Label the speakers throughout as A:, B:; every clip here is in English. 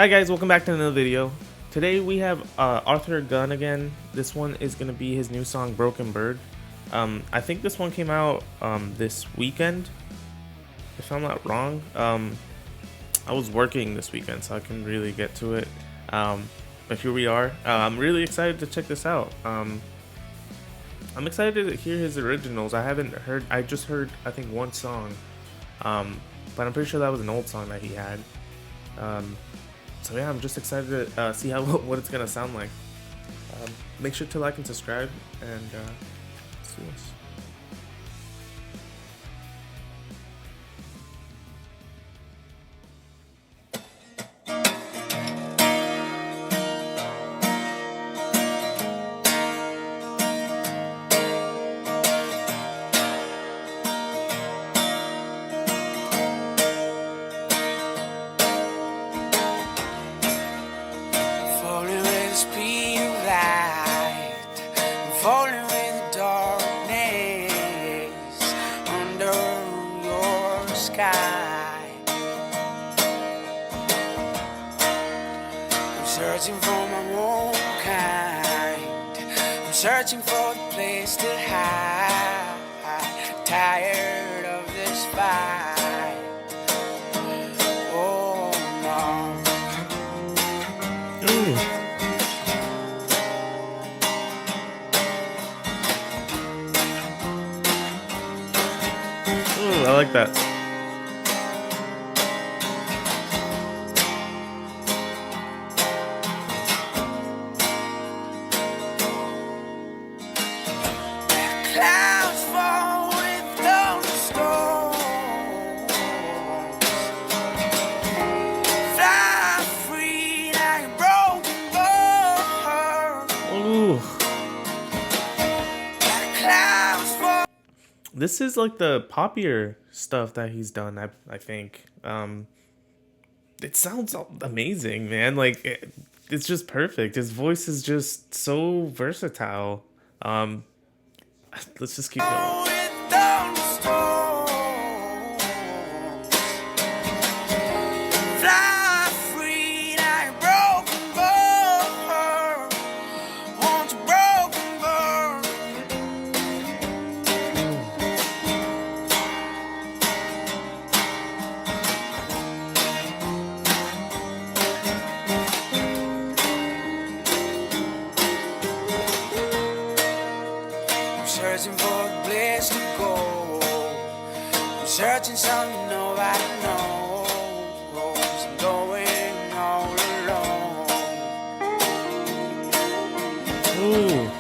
A: Hi guys, welcome back to another video. Today we have Arthur Gunn again. This one is going to be his new song Broken Bird. I think this one came out this weekend, if I'm not wrong. I was working this weekend so I couldn't really get to it, but here we are. I'm really excited to check this out. I'm excited to hear his originals. I just heard I think one song, but I'm pretty sure that was an old song that he had. So yeah, I'm just excited to see what it's gonna sound like. Make sure to like and subscribe, and see us.
B: Falling with the darkness under your sky. I'm searching for my own kind. I'm searching for the place to hide. Tired of this fight. Oh no.
A: I like that.
B: Clouds fall with thunderstorms. Fly free like a broken bird.
A: Ooh.
B: Clouds fall.
A: This is like the poppier stuff that he's done, I think. It sounds amazing, man. Like it's just perfect. His voice is just so versatile. Let's just keep going.
B: Searching for a place to go. I'm searching something nobody knows. I'm going all alone.
A: Ooh.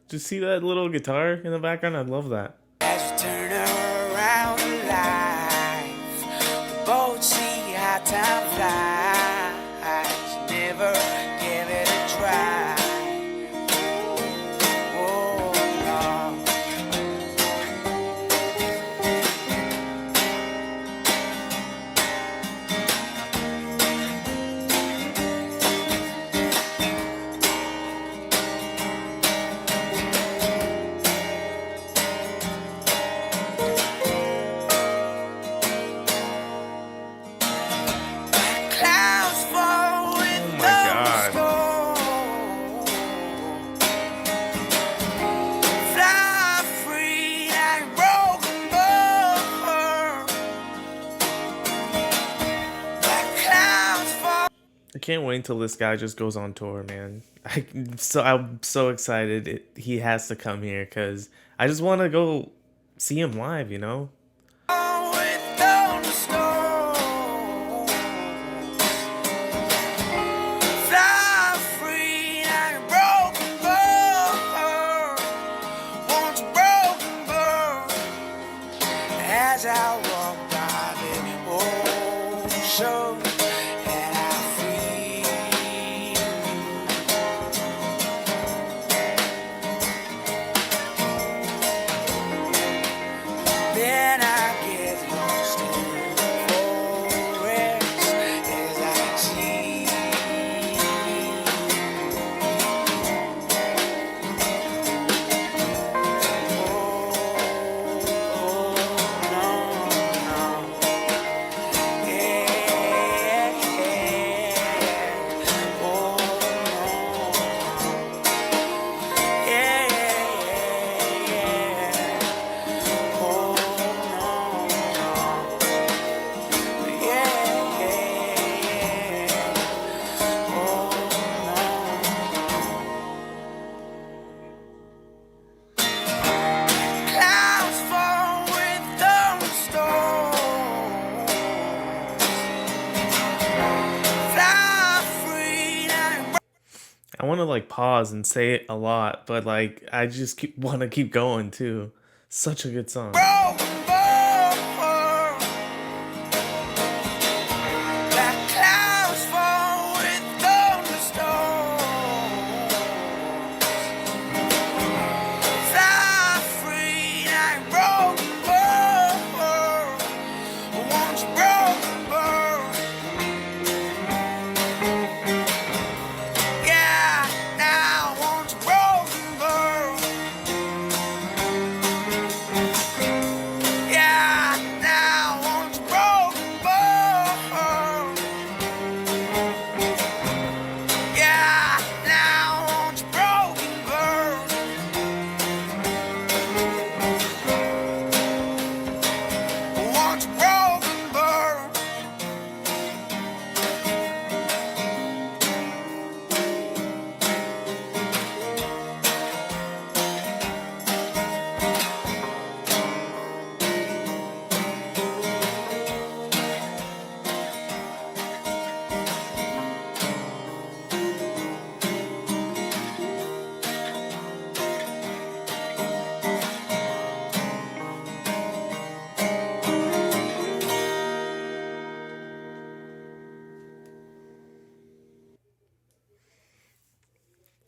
A: Did you see that little guitar in the background? I love that.
B: As we turn around in life, we both see how time flies. Never give it a try.
A: I can't wait until this guy just goes on tour, man. I'm so excited. He has to come here because I just want to go see him live, you know?
B: As I walk by the ocean. Then I get lost in the forest as I see. Oh, no, no. Yeah.
A: like pause and say it a lot, but like I just keep want to keep going too. Such a good song.
B: Broken bow, like clouds fall with thunderstorms. Fly free like broken bow. Once broken bow. Yeah, now once broken bow. Yeah, now once broken bow. Yeah, now once broken bow. Once broken bow.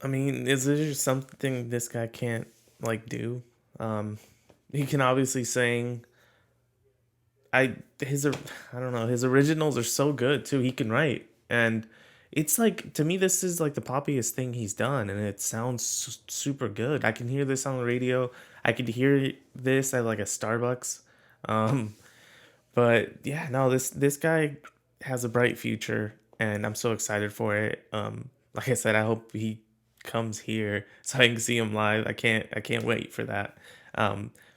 A: I mean, is there just something this guy can't like do? Um, he can obviously sing. I his I don't know, his originals are so good too. He can write, and it's like to me this is like the poppiest thing he's done, and it sounds super good. I can hear this on the radio. I could hear this at like a Starbucks. Um, but yeah, no, this guy has a bright future, and I'm so excited for it. Like I said, I hope he comes here so I can see him live. I can't wait for that.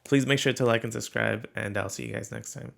A: Please make sure to like and subscribe, and I'll see you guys next time.